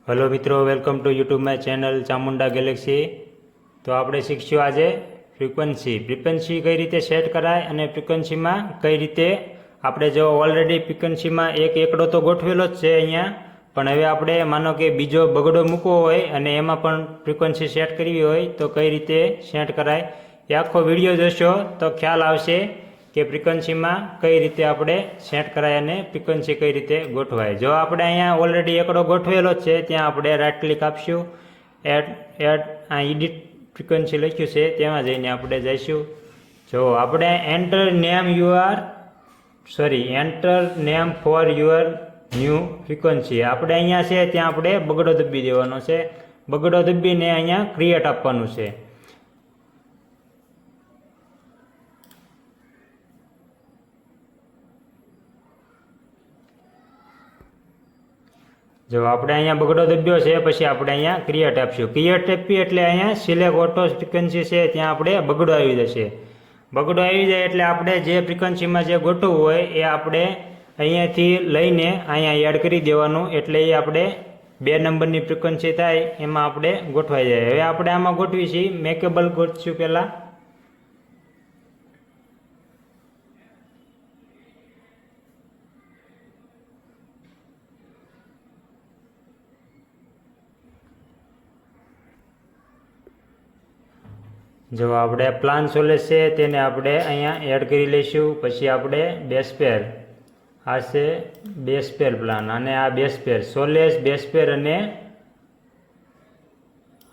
Hello मित्रों, welcome to YouTube my channel Chamunda Galaxy. तो આપણે શીખશું આજે ફ્રીક્વન્સી કઈ રીતે સેટ કરાય અને ફ્રીક્વન્સીમાં કઈ રીતે આપણે જો ઓલરેડી ફ્રીક્વન્સીમાં એક એકડો તો ગોઠવેલો જ છે અહીંયા, પણ હવે આપણે માનો કે બીજો બગડો મૂકવો હોય અને એમાં પણ ફ્રીક્વન્સી સેટ કરવી હોય તો કઈ રીતે સેટ કરાય એ આખો વિડીયો જોશો તો ખ્યાલ આવશે કે ફ્રીક્વન્સીમાં કઈ રીતે આપણે સેટ કરાય અને ફ્રીક્વન્સી કઈ રીતે ગોઠવાય। જો આપણે અહીંયા ઓલરેડી એકડો ગોઠવેલો છે ત્યાં આપણે રાઇટ ક્લિક આપશું, એડ એડિટ ફ્રીક્વન્સી લખ્યું છે તેમાં જઈને આપણે જઈશું। જો આપણે enter name for your new frequency આપણે અહીંયા છે ત્યાં આપણે બગડો દબી દેવાનો છે। બગડો દબીને અહીંયા ક્રિએટ આપવાનું છે। જો આપણે અહીંયા બગડો દબ્યો છે પછી આપણે અહીંયા ક્રિએટ આપશું। ક્રિએટ આપીએ એટલે અહીંયા સિલેક્ટ ઓટો ફ્રીક્વન્સી છે ત્યાં આપણે બગડો આવી જશે। બગડો આવી જાય એટલે આપણે જે ફ્રીક્વન્સીમાં જે ગોઠવવું હોય એ આપણે અહીંયાથી લઈને અહીંયા એડ કરી દેવાનું, એટલે એ આપણે 2 નંબરની ફ્રીક્વન્સી થાય એમાં આપણે ગોઠવાઈ જાય। હવે આપણે આમાં ગોઠવી છીએ મેકેબલ ગોઠવીશું પહેલાં। જો આપણે પ્લાન સોલેસ છે તેને આપણે અહીંયા એડ કરી લઈશું। પછી આપણે બેસપેર, આ છે બેસપેર પ્લાન અને આ બેસપેર સોલેસ, બેસપેર અને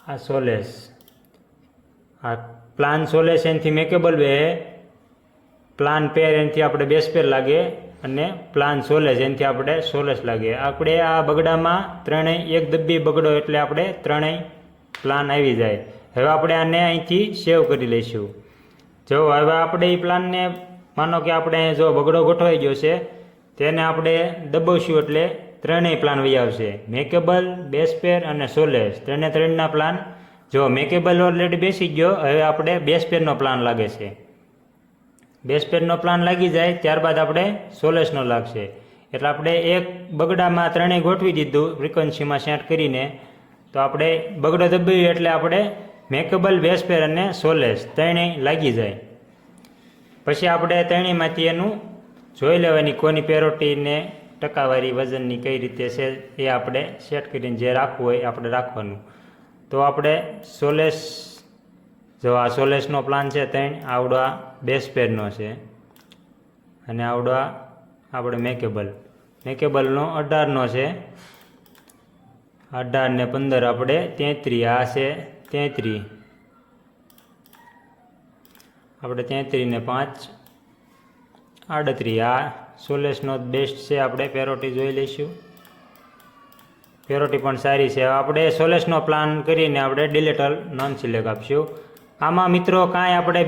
આ સોલેસ। આ પ્લાન સોલેસ એનાથી મેકેબલ બે, પ્લાન પેર એનાથી આપણે બેસપેર લાગે અને પ્લાન સોલેસ એનાથી આપણે સોલેસ લાગે। આપણે આ બગડામાં ત્રણેય એક દબ્બી બગડો એટલે આપણે ત્રણેય પ્લાન આવી જાય। હવે આપણે આને અહીંથી સેવ કરી લઈશું। જો હવે આપણે એ પ્લાનને માનો કે આપણે જો બગડો ગોઠવાઈ ગયો છે તેને આપણે દબાવશું એટલે ત્રણેય પ્લાન વહી આવશે, મેકેબલ, બેસપેર અને સોલેસ ત્રણના પ્લાન। જો મેકેબલ ઓલરેડી બેસી ગયો, હવે આપણે બેસપેરનો પ્લાન લાગે છે। બેસપેરનો પ્લાન લાગી જાય ત્યારબાદ આપણે સોલેસનો લાગશે, એટલે આપણે એક બગડામાં ત્રણેય ગોઠવી દીધું ફ્રીક્વન્સીમાં સેટ કરીને। તો આપણે બગડો દબાવ્યું એટલે આપણે મેકેબલ, બેસપેર અને સોલેસ ત્રણેય લાગી જાય। પછી આપણે ત્રણેયમાંથી એનું જોઈ લેવાની કોની પેરોટીને ટકાવારી વજનની કઈ રીતે છે એ આપણે સેટ કરીને જે રાખવું હોય આપણે રાખવાનું। તો આપણે સોલેસ, જો આ સોલેસનો પ્લાન છે ત્રણ, આવડો આ બેસપેરનો છે અને આવડો આપણે મેકેબલનો 18નો છે, 18 ને 15 આપણે 33, આ છે 33, આપણે 33 ને 5 38, આ સોલેસનો બેસ્ટ છે। આપણે પેરોટી જોઈ લઈશું, પેરોટી પણ સારી છે। આપણે સોલેસનો પ્લાન કરીને આપણે ડિલીટ ઓલ નોન સિલેક્ટ આપશું। આમાં મિત્રો કાંઈ આપણે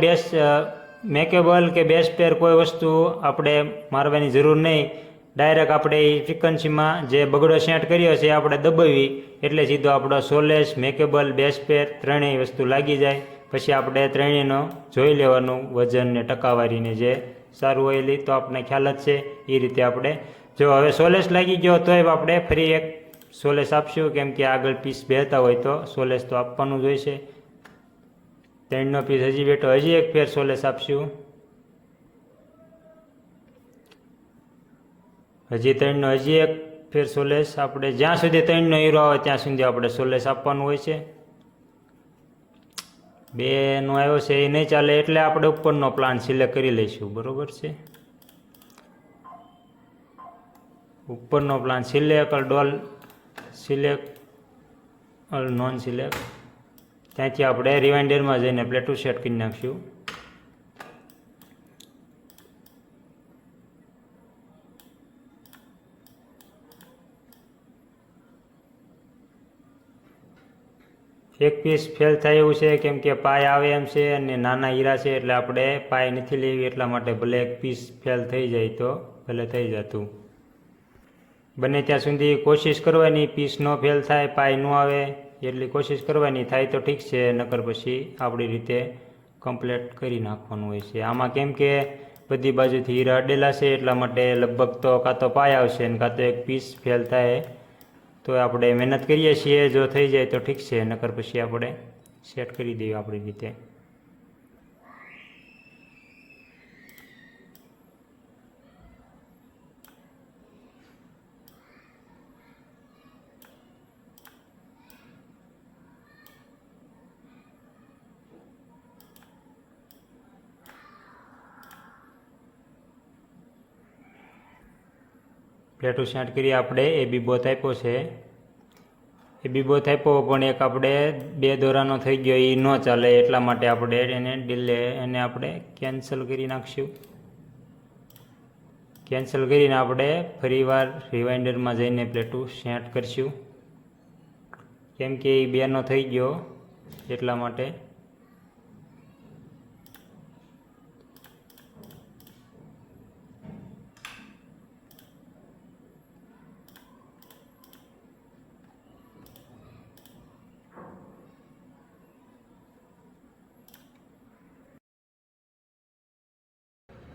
મેકેબલ કે બેસપેર કોઈ વસ્તુ આપણે મારવાની જરૂર નહીં, ડાયરેક્ટ આપણે એ ફ્રીક્વન્સીમાં જે બગડો સેટ કર્યો છે આપણે દબાવી એટલે સીધો આપણો સોલેસ, મેકેબલ, બેસપેર ત્રણેય વસ્તુ લાગી જાય। પછી આપણે ત્રણેયનો જોઈ લેવાનું વજન ને ટકાવારીને જે સારું હોય તો આપણે ખ્યાલ જ છે એ રીતે આપણે। જો હવે સોલેસ લાગી ગયો તોય આપણે ફરી એક સોલેસ આપશું, કેમ કે આગળ પીસ બેહતા હોય તો સોલેસ તો આપવાનું જ હોય છે। ત્રણનો પીસ હજી બેઠો, હજી એક ફેર સોલેસ આપશું, હજી ત્રણનો હજી એક ફેર સોલેસ। આપણે જ્યાં સુધી ત્રણનો હીરો આવે ત્યાં સુધી આપણે સોલેસ આપવાનું હોય છે। 2નો આવ્યો છે એ નહીં ચાલે એટલે આપણે ઉપરનો પ્લાન સિલેક્ટ કરી લઈશું, બરાબર છે। ઉપરનો plan select all non select, ત્યાંથી આપણે રિવાઇન્ડરમાં જઈને પ્લેટું સેટ કરી નાખશું। એક પીસ ફેલ થાય એવું છે કેમ કે પાય આવે એમ છે અને નાના હીરા છે એટલે આપણે પાય નથી લેવી, એટલા માટે ભલે એક પીસ ફેલ થઈ જાય તો ભલે થઈ જતું। બને ત્યાં સુધી કોશિશ કરવાની પીસ ન ફેલ થાય, પાય ન આવે એટલી કોશિશ કરવાની, થાય તો ઠીક છે, નકર પછી આપણી રીતે કમ્પ્લીટ કરી નાખવાનું હોય છે। આમાં કેમ કે બધી બાજુથી હીરા અડેલા છે એટલા માટે લગભગ તો કાં તો પાય આવશે ને કાં તો એક પીસ ફેલ થાય તો તો આપણે મહેનત કરીએ છીએ, જો થઈ જાય તો ઠીક છે, નકર પછી આપણે સેટ કરી દઈએ આપણી રીતે. પ્લેટો સેટ કરી આપણે એ બી બોથ આપ્યો છે. એ બી બોથ આપ્યો પણ એક આપણે 2 દોરાનો થઈ ગયો, એ ન ચાલે, એટલા માટે આપણે એને આપણે કેન્સલ કરી નાખશું. કેન્સલ કરીને આપણે ફરીવાર રિવાઇન્ડરમાં જઈને પ્લેટો સેટ કરીશું, કેમ કે એ 2નો થઈ ગયો એટલા માટે.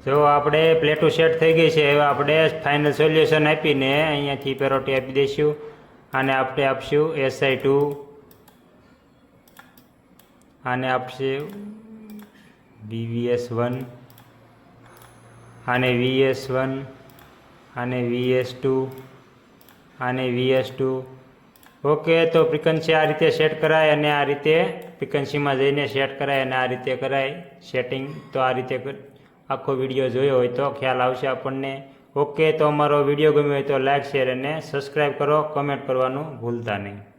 જો આપણે પ્લેટો સેટ થઈ ગઈ છે. હવે આપણે ફાઇનલ સોલ્યુશન આપીને અહીંયાથી પેરોટી આપી દઈશું. આને આપણે આપશું SI2, આને આપશે VVS1, આને VS1, આને VS2, આને VS2. ઓકે, તો ફ્રીક્વન્સી આ રીતે સેટ કરાય અને આ રીતે ફ્રીક્વન્સીમાં જઈને સેટ કરાય અને આ રીતે કરાય સેટિંગ. તો આ રીતે આખો વિડીયો જોયો હોય તો ખ્યાલ આવશે આપણને. ઓકે, તો અમારો વિડીયો ગમ્યો હોય તો લાઇક, શેર અને સબસ્ક્રાઈબ કરો, કમેન્ટ કરવાનું ભૂલતા નહીં.